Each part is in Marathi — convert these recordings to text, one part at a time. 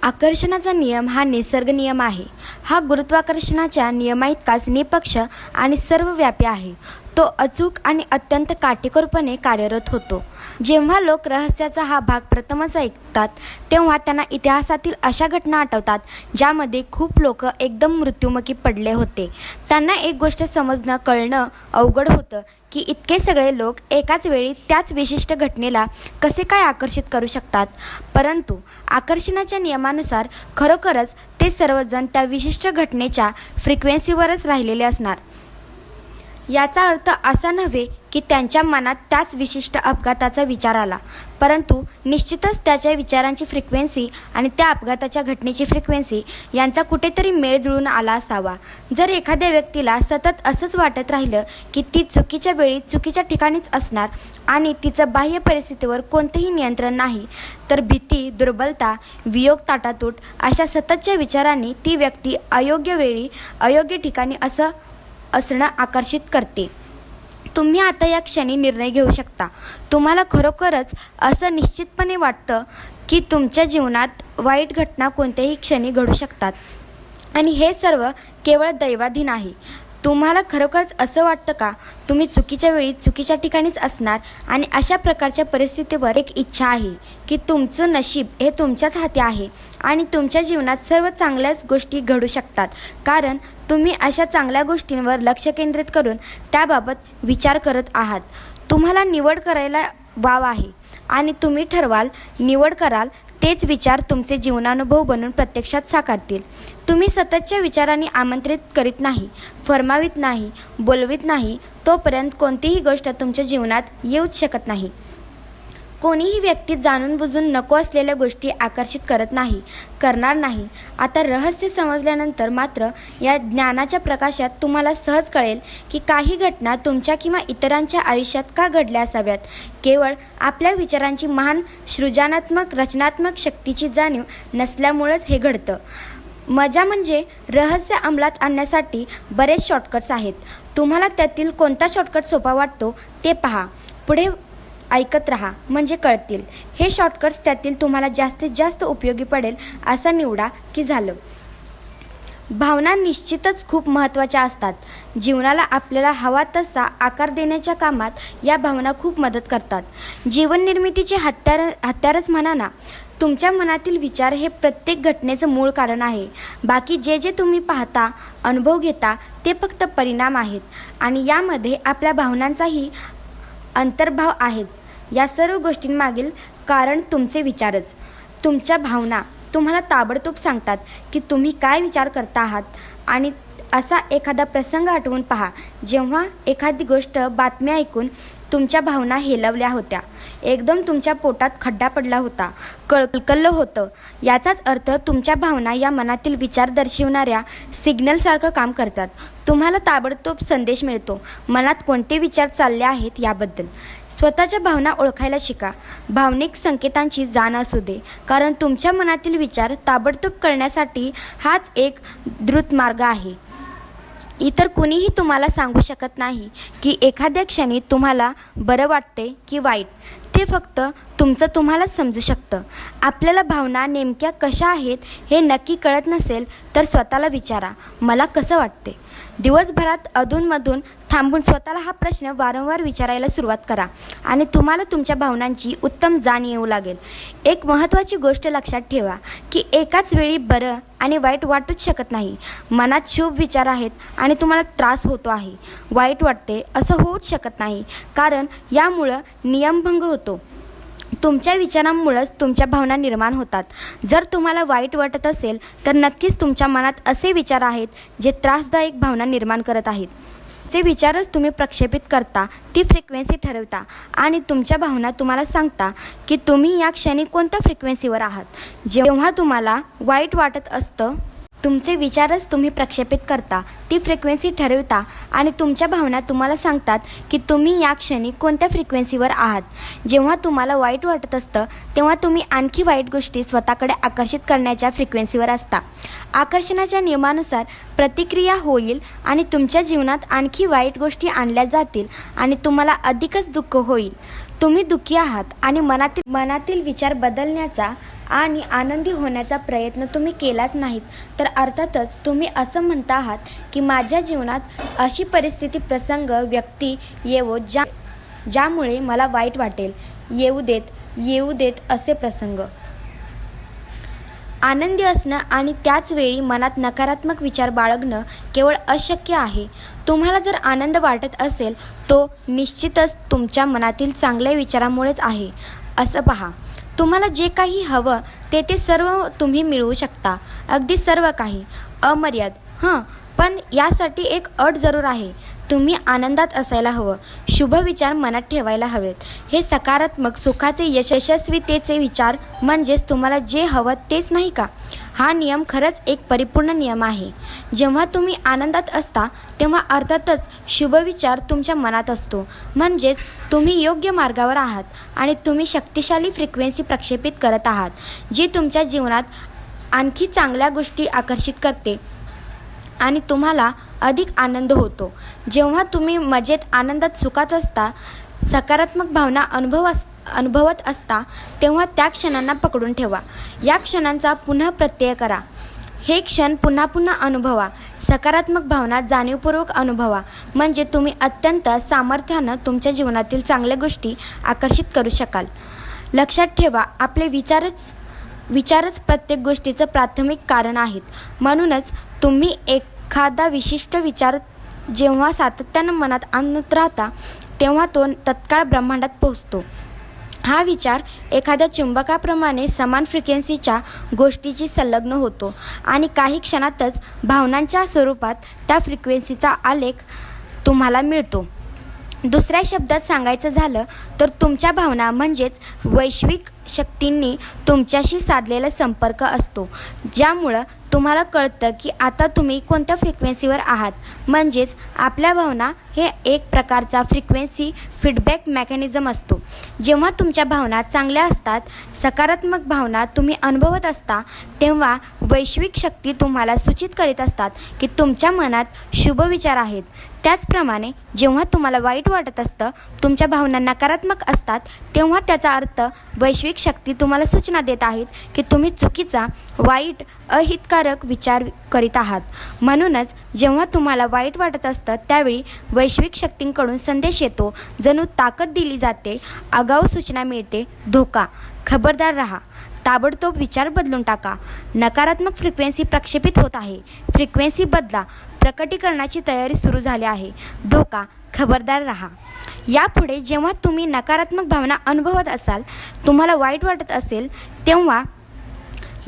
आकर्षणाचा नियम हा निसर्ग नियम आहे. हा गुरुत्वाकर्षणाच्या नियमाइतकाच निपक्ष आणि सर्वव्यापी आहे. तो अचूक आणि अत्यंत काटेकोरपणे कार्यरत होतो. जेव्हा लोक रहस्याचा हा भाग प्रथमच ऐकतात तेव्हा त्यांना इतिहासातील अशा घटना आठवतात ज्यामध्ये खूप लोक एकदम मृत्युमुखी पडले होते. त्यांना एक गोष्ट कळणं अवघड होतं की इतके सगळे लोक एकाच वेळी त्याच विशिष्ट घटनेला कसे काय आकर्षित करू शकतात. परंतु आकर्षणाच्या नियमानुसार खरोखरच ते सर्वजण त्या विशिष्ट घटनेच्या फ्रिक्वेन्सीवरच राहिलेले असणार. याचा अर्थ असा नव्हे की त्यांच्या मनात त्याच विशिष्ट अपघाताचा विचार आला, परंतु निश्चितच त्याच्या विचारांची फ्रिक्वेन्सी आणि त्या अपघाताच्या घटनेची फ्रिक्वेन्सी यांचा कुठेतरी मेळ जुळून आला असावा. जर एखाद्या व्यक्तीला सतत असंच वाटत राहिलं की ती चुकीच्या वेळी चुकीच्या ठिकाणीच असणार आणि तिचं बाह्य परिस्थितीवर कोणतेही नियंत्रण नाही, तर भीती, दुर्बलता, वियोग, ताटातूट अशा सततच्या विचारांनी ती व्यक्ती अयोग्य वेळी अयोग्य ठिकाणी असणं आकर्षित करते. तुम्ही आता या क्षणी निर्णय घेऊ शकता. तुम्हाला खरोखरच असं निश्चितपणे वाटतं की तुमच्या जीवनात वाईट घटना कोणत्याही क्षणी घडू शकतात आणि हे सर्व केवळ दैवाधीन आहे. तुम्हाला खरोखरच असं वाटतं का तुम्ही चुकीच्या वेळी चुकीच्या ठिकाणीच असणार आणि अशा प्रकारच्या परिस्थितीवर एक इच्छा आहे की तुमचं नशीब हे तुमच्याच हाती आहे आणि तुमच्या जीवनात सर्व चांगल्याच गोष्टी घडू शकतात, कारण तुम्ही अशा चांगल्या गोष्टींवर लक्ष केंद्रित करून त्याबाबत विचार करत आहात. तुम्हाला निवड करायला वाव आहे आणि तुम्ही निवड कराल तेच विचार तुमचे जीवनानुभव बनून प्रत्यक्षात साकारतील. तुम्ही सततच्या विचारांनी आमंत्रित करीत नाही, फरमावित नाही, बोलवित नाही तोपर्यंत कोणतीही गोष्ट तुमच्या जीवनात येऊच शकत नाही. कोणीही व्यक्ती जाणून बुजून नको असलेल्या गोष्टी आकर्षित करणार नाही. आता रहस्य समजल्यानंतर मात्र या ज्ञानाच्या प्रकाशात तुम्हाला सहज कळेल की काही घटना तुमच्या किंवा इतरांच्या आयुष्यात का घडल्या असाव्यात. केवळ आपल्या विचारांची महान सृजनात्मक रचनात्मक शक्तीची जाणीव नसल्यामुळेच हे घडतं. मजा म्हणजे रहस्य अंमलात आणण्यासाठी बरेच शॉर्टकट्स आहेत. तुम्हाला त्यातील कोणता शॉर्टकट सोपा वाटतो ते पहा. पुढे ऐकत राहा म्हणजे कळतील. हे शॉर्टकट्स त्यातील तुम्हाला जास्तीत जास्त उपयोगी पडेल असा निवडा की झालं. भावना निश्चितच खूप महत्त्वाच्या असतात. जीवनाला आपल्याला हवा तसा आकार देण्याच्या कामात या भावना खूप मदत करतात. जीवननिर्मितीचे हत्यारच म्हणा ना. तुमच्या मनातील विचार हे प्रत्येक घटनेचं मूळ कारण आहे. बाकी जे तुम्ही पाहता, अनुभव घेता ते फक्त परिणाम आहेत आणि यामध्ये आपल्या भावनांचाही अंतर्भाव आहेत. या सर्व गोष्टींमागील कारण तुमचे विचारच. तुमच्या भावना तुम्हाला ताबडतोब सांगतात की तुम्ही काय विचार करता आहात. आणि असा एखादा प्रसंग आठवून पहा जेव्हा एखादी गोष्ट बातमी ऐकून तुमच्या भावना हेलवल्या होत्या, एकदम तुमच्या पोटात खड्डा पडला होता, कळकळलं होतं. याचाच अर्थ तुमच्या भावना या मनातील विचार दर्शविणाऱ्या सिग्नलसारखं काम करतात. तुम्हाला ताबडतोब संदेश मिळतो मनात कोणते विचार चालले आहेत याबद्दल. स्वतःच्या भावना ओळखायला शिका. भावनिक संकेतांची जाण असू दे, कारण तुमच्या मनातील विचार ताबडतोब कळण्यासाठी हाच एक द्रुत मार्ग आहे. इतर कुणीही तुम्हाला सांगू शकत नाही की एखाद्या क्षणी तुम्हाला बरं वाटते की वाईट. ते फक्त तुमचं तुम्हालाच समजू शकतं. आपल्याला भावना नेमक्या कशा आहेत हे नक्की कळत नसेल तर स्वतःला विचारा, मला कसं वाटते. दिवसभरात अधूनमधून थांबून स्वतःला हा प्रश्न वारंवार विचारायला सुरुवात करा आणि तुम्हाला तुमच्या भावनांची उत्तम जाण येऊ लागेल. एक महत्त्वाची गोष्ट लक्षात ठेवा की एकाच वेळी बरं आणि वाईट वाटूच शकत नाही. मनात शुभ विचार आहेत आणि तुम्हाला त्रास होतो आहे, वाईट वाटते असं होऊच शकत नाही, कारण यामुळं नियमभंग होतो. तुमच्या विचारांमुळेच तुमच्या भावना निर्माण होतात. जर तुम्हाला वाईट वाटत असेल तर नक्कीच तुमच्या मनात असे विचार आहेत जे त्रासदायक भावना निर्माण करत आहेत. जे विचारच तुम्ही प्रक्षेपित करता, ती फ्रिक्वेन्सी ठरवता आणि तुमच्या भावना तुम्हाला सांगता की तुम्ही या क्षणी कोणत्या फ्रिक्वेन्सीवर आहात. जेव्हा तुम्हाला वाईट वाटत असतं, तुमचे विचारच तुम्ही प्रक्षेपित करता, ती फ्रिक्वेन्सी ठरवता आणि तुमच्या भावना तुम्हाला सांगतात की तुम्ही या क्षणी कोणत्या फ्रिक्वेन्सीवर आहात. जेव्हा तुम्हाला वाईट वाटत असतं तेव्हा तुम्ही आणखी वाईट गोष्टी स्वतःकडे आकर्षित करण्याच्या फ्रिक्वेन्सीवर असता. आकर्षणाच्या नियमानुसार प्रतिक्रिया होईल आणि तुमच्या जीवनात आणखी वाईट गोष्टी आणल्या जातील आणि तुम्हाला अधिकच दुःख होईल. तुम्ही दुःखी आहात आणि मनातील विचार बदलण्याचा आणि आनंदी होण्याचा प्रयत्न तुम्ही केलाच नाहीत तर अर्थातच तुम्ही असं म्हणता आहात की माझ्या जीवनात अशी परिस्थिती, प्रसंग, व्यक्ती येवो ज्यामुळे मला वाईट वाटेल, येऊ देत असे प्रसंग. आनंदी असणं आणि त्याच वेळी मनात नकारात्मक विचार बाळगणं केवळ अशक्य आहे. तुम्हाला जर आनंद वाटत असेल तो निश्चितच तुमच्या मनातील चांगल्या विचारामुळेच आहे असं पहा. तुम्हाला जे काही हवं ते सर्व तुम्ही मिळवू शकता, अगदी सर्व काही, अमर्याद. पण यासाठी एक अट जरूर आहे. तुम्ही आनंदात असायला हवं, शुभ विचार मनात ठेवायला हवेत. हे सकारात्मक, सुखाचे, यशस्वीतेचे विचार म्हणजेच तुम्हाला जे हवं तेच नाही का? हा नियम खरंच एक परिपूर्ण नियम आहे. जेव्हा तुम्ही आनंदात असता तेव्हा अर्थातच शुभ विचार तुमच्या मनात असतो, म्हणजेच तुम्ही योग्य मार्गावर आहात आणि तुम्ही शक्तिशाली फ्रिक्वेन्सी प्रक्षेपित करत आहात, जी तुमच्या जीवनात आणखी चांगल्या गोष्टी आकर्षित करते आणि तुम्हाला अधिक आनंद होतो. जेव्हा तुम्ही मजेत, आनंदात, सुखात असता, सकारात्मक भावना अनुभवत असता तेव्हा त्या क्षणांना पकडून ठेवा. या क्षणांचा पुन्हा प्रत्यय करा. हे क्षण पुन्हा पुन्हा अनुभवा. सकारात्मक भावना जाणीवपूर्वक अनुभवा, म्हणजे तुम्ही अत्यंत सामर्थ्यानं तुमच्या जीवनातील चांगल्या गोष्टी आकर्षित करू शकाल. लक्षात ठेवा, आपले विचारच प्रत्येक गोष्टीचं प्राथमिक कारण आहेत. म्हणूनच तुम्ही एखादा विशिष्ट विचार जेव्हा सातत्यानं मनात आणत राहता तेव्हा तो तत्काळ ब्रह्मांडात पोहोचतो. हा विचार एखाद्या चुंबकाप्रमाणे समान फ्रिक्वेन्सीच्या गोष्टीची संलग्न होतो आणि काही क्षणातच भावनांच्या स्वरूपात त्या फ्रिक्वेन्सीचा आलेख तुम्हाला मिळतो. दुसऱ्या शब्दात सांगायचं झालं तर तुमच्या भावना म्हणजेच वैश्विक शक्तींनी तुमच्याशी साधलेला संपर्क असतो, ज्यामुळं तुम्हाला कळतं की आता तुम्ही कोणत्या फ्रिक्वेन्सीवर आहात. म्हणजेच आपल्या भावना हे एक प्रकारचा फ्रिक्वेन्सी फीडबॅक मेकॅनिझम असतो. जेव्हा तुमच्या भावना चांगल्या असतात, सकारात्मक भावना तुम्ही अनुभवत असता, तेव्हा वैश्विक शक्ती तुम्हाला सूचित करीत असतात की तुमच्या मनात शुभ विचार आहेत. त्याचप्रमाणे जेव्हा तुम्हाला वाईट वाटत असतं, तुमच्या भावना नकारात्मक असतात, तेव्हा त्याचा अर्थ वैश्विक शक्ती तुम्हाला सूचना देत आहेत की तुम्ही चुकीचा, वाईट, अहितकारक विचार करीत आहात. म्हणूनच जेव्हा तुम्हाला वाईट वाटत असतं त्यावेळी वैश्विक शक्तींकडून संदेश येतो, जणू ताकद दिली जाते, आगाऊ सूचना मिळते, धोका, खबरदार रहा, ताबडतोब विचार बदलून टाका, नकारात्मक फ्रिक्वेन्सी प्रक्षेपित होत आहे, फ्रिक्वेन्सी बदला, प्रकटीकरणाची तयारी सुरू झाली आहे, धोका, खबरदार रहा. यापुढे जेव्हा तुम्ही नकारात्मक भावना अनुभवत असाल, तुम्हाला वाईट वाटत असेल, तेव्हा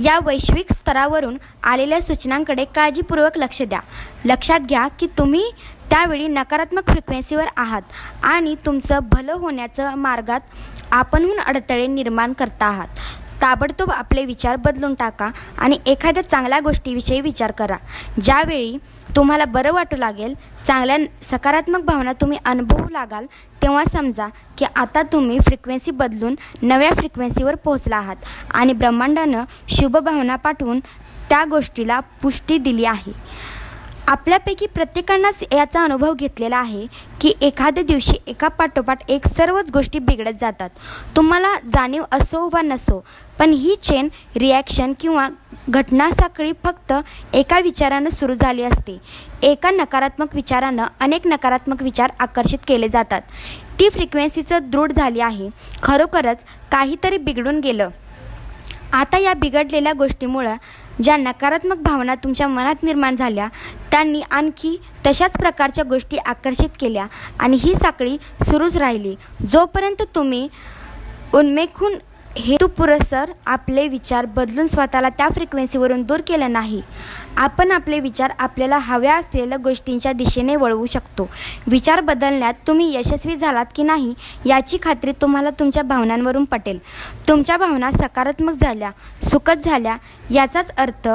या वैश्विक स्तरावरून आलेल्या सूचनांकडे काळजीपूर्वक लक्ष द्या. लक्षात घ्या की तुम्ही त्यावेळी नकारात्मक फ्रिक्वेन्सीवर आहात आणि तुमचं भलं होण्याच्या मार्गात आपणहून अडथळे निर्माण करता आहात. ताबडतोब आपले विचार बदलून टाका आणि एखाद्या चांगल्या गोष्टीविषयी विचार करा. ज्यावेळी तुम्हाला बरं वाटू लागेल, चांगल्या सकारात्मक भावना तुम्ही अनुभवू लागाल, तेव्हा समजा की आता तुम्ही फ्रिक्वेन्सी बदलून नव्या फ्रिक्वेन्सीवर पोहोचला आहात आणि ब्रह्मांडानं शुभ भावना पाठवून त्या गोष्टीला पुष्टी दिली आहे. आपल्यापैकी प्रत्येकानंच याचा अनुभव घेतलेला आहे की एखाद्या दिवशी एकापाठोपाठ एक सर्वच गोष्टी बिघडत जातात. तुम्हाला जाणीव असो वा नसो, पण ही चेन रिॲक्शन किंवा घटनासाखळी फक्त एका विचारानं सुरू झाली असते. एका नकारात्मक विचारानं अनेक नकारात्मक विचार आकर्षित केले जातात. ती फ्रिक्वेन्सीचं दृढ झाली आहे. खरोखरच काहीतरी बिघडून गेलं. आता या बिघडलेल्या गोष्टीमुळं ज्या नकारात्मक भावना तुमच्या मनात निर्माण झाल्या, त्यांनी आणखी तशाच प्रकारच्या गोष्टी आकर्षित केल्या आणि ही साखळी सुरूच राहिली, जोपर्यंत तुम्ही उन्मेखून हेतुपुरस्सर आपले विचार बदलून स्वतःला त्या फ्रिक्वेन्सीवरून दूर केलं नाही. आपण आपले विचार आपल्याला हव्या असलेल्या गोष्टींच्या दिशेने वळवू शकतो. विचार बदलण्यात तुम्ही यशस्वी झालात की नाही याची खात्री तुम्हाला तुमच्या भावनांवरून पटेल. तुमच्या भावना सकारात्मक झाल्या, सुखद झाल्या, याचाच अर्थ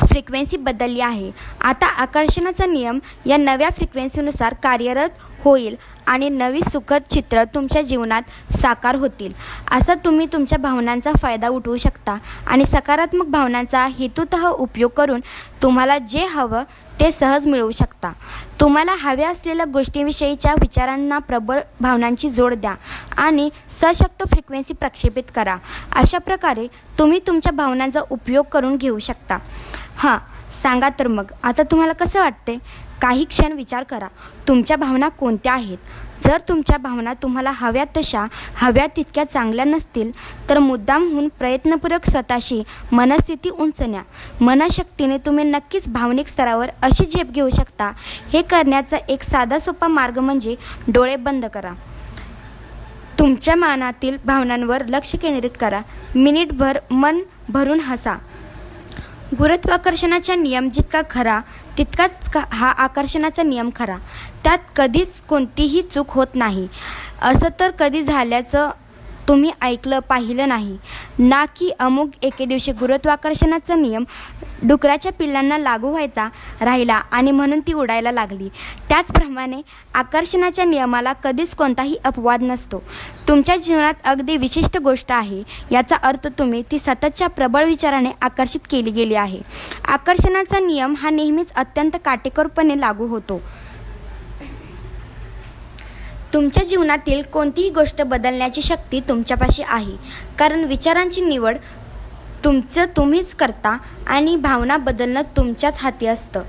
फ्रिक्वेन्सी बदलली आहे. आता आकर्षणाचा नियम या नव्या फ्रिक्वेन्सीनुसार कार्यरत होईल आणि नवी सुखद चित्र तुमच्या जीवनात साकार होतील. असा तुम्ही तुमच्या भावनांचा फायदा उठवू शकता आणि सकारात्मक भावनांचा हेतुतः उपयोग करून तुम्हाला जे हवं ते सहज मिळवू शकता. तुम्हाला हव्या असलेल्या गोष्टीविषयीच्या विचारांना प्रबळ भावनांची जोड द्या आणि सशक्त फ्रिक्वेन्सी प्रक्षेपित करा. अशा प्रकारे तुम्ही तुमच्या भावनांचा उपयोग करून घेऊ शकता. हां, सांगा तर मग आता तुम्हाला कसं वाटते? काही क्षण विचार करा, तुमच्या भावना कोणत्या आहेत? जर तुमच्या भावना तुम्हाला हव्या तशा, हव्या तितक्या चांगल्या नसतील तर मुद्दामहून प्रयत्नपूर्वक स्वतःशी मनस्थिती उंचण्या. मनशक्तीने तुम्ही नक्कीच भावनिक स्तरावर अशी झेप घेऊ शकता. हे करण्याचा एक साधा सोपा मार्ग म्हणजे डोळे बंद करा. तुमच्या मनातील भावनांवर लक्ष केंद्रित करा. मिनिटभर मन भरून हसा. गुरुत्वाकर्षणाचा नियम जितका खरा तितकाच हा आकर्षणाचा नियम खरा. त्यात कधीच कोणतीही चूक होत नाही. असं तर कधी झाल्याचं तुम्ही ऐकलं पाहिलं नाही ना की अमुक एके दिवशी गुरुत्वाकर्षणाचा नियम डुकराच्या पिल्लांना लागू व्हायचा राहिला आणि म्हणून ती उडायला लागली. त्याचप्रमाणे आकर्षणाच्या नियमाला कधीच कोणताही अपवाद नसतो. तुमच्या जीवनात अगदी विशिष्ट गोष्ट आहे याचा अर्थ तुम्ही ती सततच्या प्रबळ विचाराने आकर्षित केली गेली आहे. आकर्षणाचा नियम हा नेहमीच अत्यंत काटेकोरपणे लागू होतो. तुमच्या जीवनातील कोणतीही गोष्ट बदलण्याची शक्ती तुमच्यापाशी आहे, कारण विचारांची निवड तुम्हीच करता आणि भावना बदलणं तुमच्याच हाती असतं.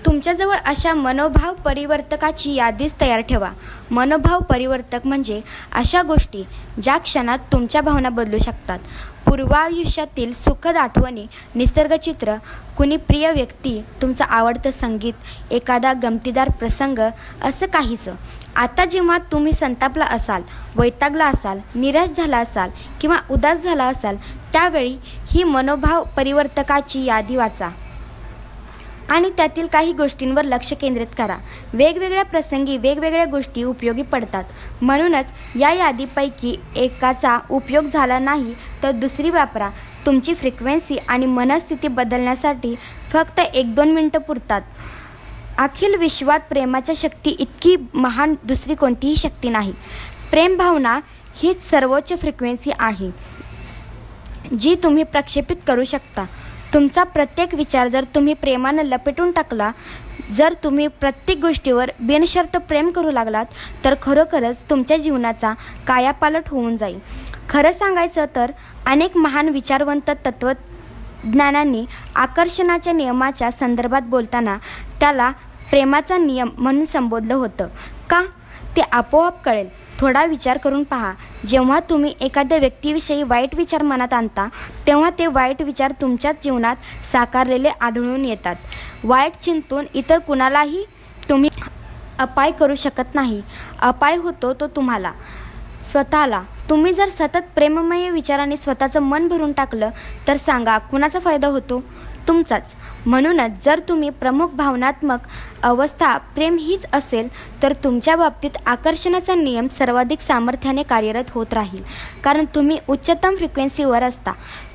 तुमच्याजवळ अशा मनोभाव परिवर्तकाची यादीच तयार ठेवा. मनोभाव परिवर्तक म्हणजे अशा गोष्टी ज्या क्षणात तुमच्या भावना बदलू शकतात. पूर्वायुष्यातील सुखद आठवणी, निसर्गचित्र, कुणी प्रिय व्यक्ती, तुमचं आवडतं संगीत, एखादा गमतीदार प्रसंग, असं काहीचं. आता जेव्हा तुम्ही संतापला असाल, वैतागला असाल, निराश झाला असाल किंवा उदास झाला असाल त्यावेळी ही मनोभाव परिवर्तकाची यादी वाचा आणि त्यातील काही गोष्टींवर लक्ष केंद्रित करा. वेगवेगळ्या प्रसंगी वेगवेगळ्या गोष्टी उपयोगी पडतात. म्हणूनच या यादीपैकी एकाचा उपयोग झाला नाही तर दुसरी वापरा. तुमची फ्रिक्वेन्सी आणि मनस्थिती बदलण्यासाठी फक्त 1-2 मिनटं पुरतात. अखिल विश्वात प्रेमाच्या शक्ती इतकी महान दुसरी कोणतीही शक्ती नाही. प्रेम भावना हीच सर्वोच्च फ्रिक्वेन्सी आहे जी तुम्ही प्रक्षेपित करू शकता. तुमचा प्रत्येक विचार जर तुम्ही प्रेमानं लपेटून टाकला, जर तुम्ही प्रत्येक गोष्टीवर बिनशर्त प्रेम करू लागलात तर खरोखरच तुमच्या जीवनाचा कायापालट होऊन जाईल. खरं सांगायचं तर अनेक महान विचारवंत तत्त्वज्ञानांनी आकर्षणाच्या नियमाच्या संदर्भात बोलताना त्याला प्रेमाचा नियम म्हणून संबोधलं होतं. का? ते आपोआप कळेल. थोडा विचार करून पहा. जेव्हा तुम्ही एखाद्या व्यक्तीविषयी वाईट विचार मनात आणता तेव्हा ते वाईट विचार तुमच्याच जीवनात साकारलेले आढळून येतात. वाईट चिंतून इतर कुणालाही तुम्ही अपाय करू शकत नाही. अपाय होतो तो तुम्हाला स्वतःला. तुम्ही जर सतत प्रेममय विचाराने स्वतःचं मन भरून टाकलं तर सांगा कुणाचा फायदा होतो? तुमचाच. म्हणूनच जर तुम्ही प्रमुख भावनात्मक अवस्था प्रेम हीच असेल तर तुमच्या बाबतीत आकर्षणाचा नियम सर्वाधिक सामर्थ्याने कार्यरत होत राहील, कारण तुम्ही उच्चतम फ्रिक्वेन्सीवर असता.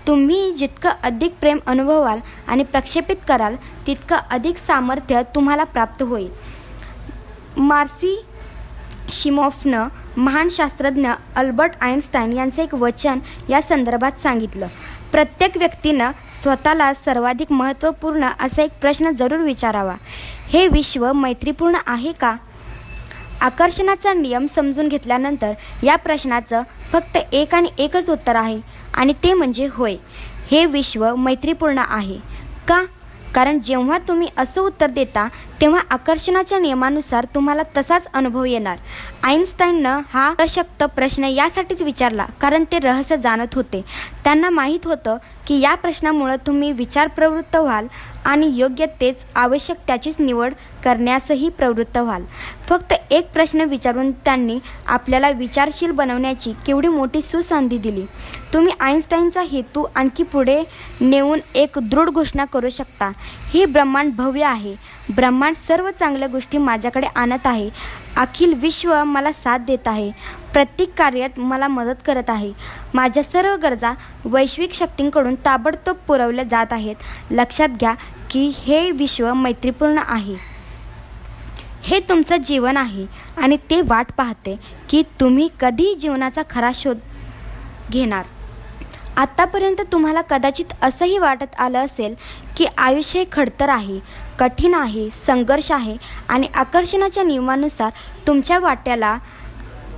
तुम्ही जितकं अधिक प्रेम अनुभवाल आणि प्रक्षेपित कराल तितकं अधिक सामर्थ्य तुम्हाला प्राप्त होईल. मार्सी शिमोफनं महान शास्त्रज्ञ अल्बर्ट आइन्स्टाईन यांचं एक वचन या संदर्भात सांगितलं. प्रत्येक व्यक्तीनं स्वतःला सर्वाधिक महत्त्वपूर्ण असा एक प्रश्न जरूर विचारावा. हे विश्व मैत्रीपूर्ण आहे का? आकर्षणाचा नियम समजून घेतल्यानंतर या प्रश्नाचं फक्त एक आणि एकच उत्तर आहे आणि ते म्हणजे होय, हे विश्व मैत्रीपूर्ण आहे. का? कारण जेव्हा तुम्ही असं उत्तर देता तेव्हा आकर्षणाच्या नियमानुसार तुम्हाला तसाच अनुभव येणार. आइन्स्टाईननं हा अशक्त प्रश्न यासाठीच विचारला कारण ते रहस्य जाणत होते. त्यांना माहीत होतं की या प्रश्नामुळे तुम्ही विचार प्रवृत्त व्हाल आणि योग्य तेच आवश्यक त्याचीच निवड करण्यासही प्रवृत्त व्हाल. फक्त एक प्रश्न विचारून त्यांनी आपल्याला विचारशील बनवण्याची केवढी मोठी सुसंधी दिली. तुम्ही आइन्स्टाईनचा हेतू आणखी पुढे नेऊन एक दृढ घोषणा करू शकता. हे ब्रह्मांड भव्य आहे. ब्रह्मांड सर्व चांगल्या गोष्टी माझ्याकडे आणत आहे. अखिल विश्व मला साथ देत आहे. प्रत्येक कार्यात मला मदत करत आहे. माझ्या सर्व गरजा वैश्विक शक्तींकडून ताबडतोब पुरवल्या जात आहेत. लक्षात घ्या की हे विश्व मैत्रीपूर्ण आहे. हे तुमचं जीवन आहे आणि ते वाट पाहते की तुम्ही कधी जीवनाचा खरा शोध घेणार. आत्तापर्यंत तुम्हाला कदाचित असंही वाटत आलं असेल की आयुष्य हे खडतर आहे, कठीण आहे, संघर्ष आहे आणि आकर्षणाच्या नियमानुसार तुमच्या वाट्याला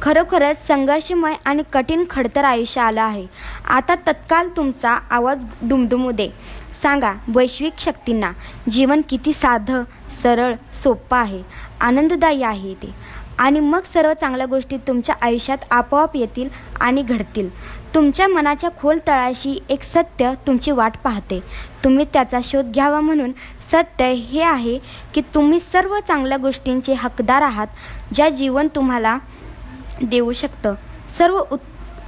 खरोखरच संघर्षमय आणि कठीण खडतर आयुष्य आलं आहे. आता तत्काळ तुमचा आवाज दुमदुमू दे. सांगा वैश्विक शक्तींना जीवन किती साधं, सरळ, सोपं आहे, आनंददायी आहे ते. आणि मग सर्व चांगल्या गोष्टी तुमच्या आयुष्यात आपोआप येतील आणि घडतील. तुमच्या मनाच्या खोल तळाशी एक सत्य तुमची वाट पाहते. तुम्ही त्याचा शोध घ्यावा. म्हणून सत्य हे आहे की तुम्ही सर्व चांगल्या गोष्टींचे हकदार आहात ज्या जीवन तुम्हाला देऊ शकतं. सर्व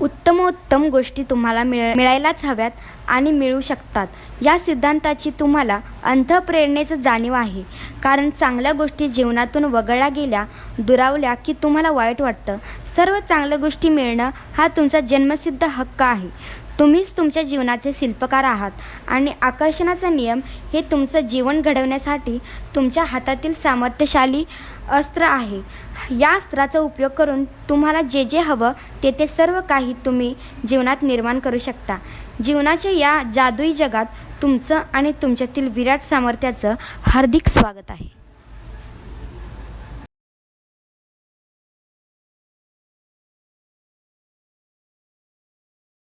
उत्तमोत्तम गोष्टी तुम्हाला मिळायलाच हव्यात आणि मिळू शकतात. या सिद्धांताची तुम्हाला अंतःप्रेरणेचं जाणीव आहे. कारण चांगल्या गोष्टी जीवनातून वगळल्या गेल्या, दुरावल्या की तुम्हाला वाईट वाटतं. सर्व चांगल्या गोष्टी मिळणं हा तुमचा जन्मसिद्ध हक्क आहे. तुम्हीच तुमच्या जीवनाचे शिल्पकार आहात आणि आकर्षणाचा नियम हे तुमचं जीवन घडवण्यासाठी तुमच्या हातातील सामर्थ्यशाली अस्त्र आहे. या अस्त्राचा उपयोग करून तुम्हाला जे जे हवं ते सर्व काही तुम्ही जीवनात निर्माण करू शकता. जीवनाच्या या जादुई जगात तुमचं आणि तुमच्यातील विराट सामर्थ्याचं हार्दिक स्वागत आहे.